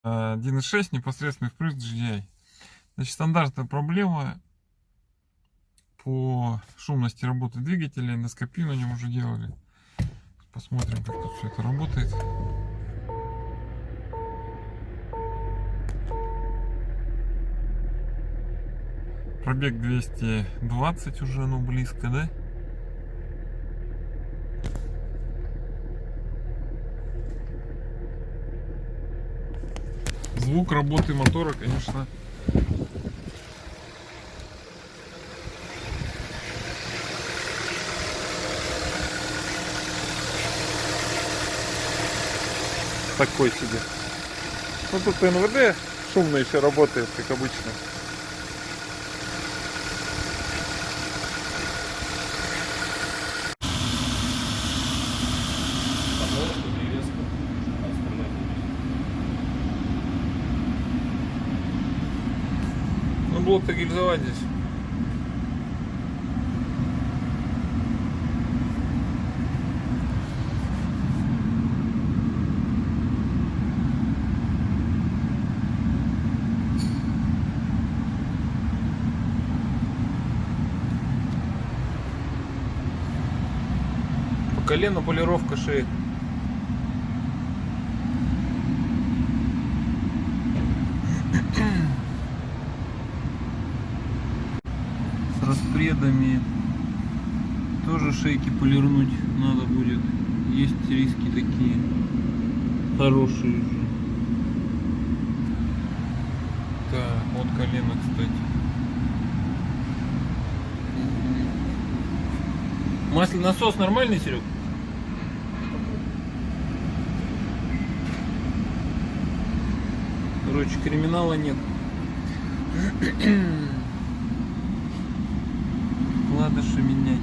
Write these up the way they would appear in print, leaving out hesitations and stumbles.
1.6 непосредственный впрыск GDI. Значит, стандартная проблема по шумности работы двигателя. Эндоскопию на нем уже делали. Посмотрим, как тут все это работает. Пробег 220 уже, ну близко, да? Звук работы мотора, конечно, такой себе. Ну тут НВД шумно еще работает, как обычно. Ну блок-то гильзовать здесь. По колену полировка шеи. С распредами тоже шейки полирнуть надо будет. Есть риски такие хорошие же. Так, вот колено, кстати. Масляный насос нормальный, Серег? Короче, криминала нет. Вкладыши менять.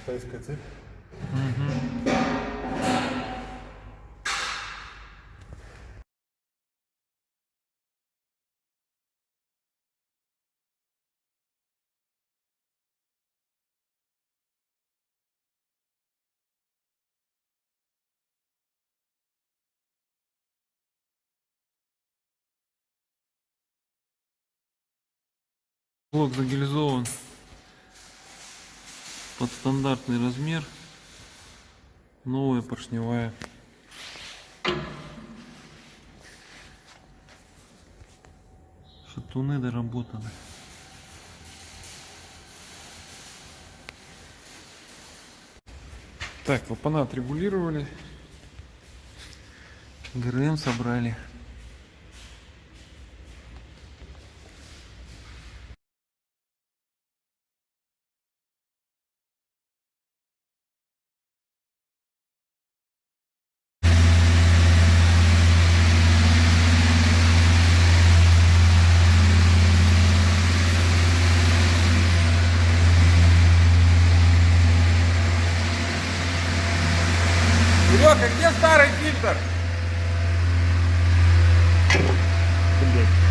Китайская цепь. Блок загильзован под стандартный размер. Новая поршневая. Шатуны доработаны. Так, клапана отрегулировали. ГРМ собрали. Серега, где старый фильтр? Блять.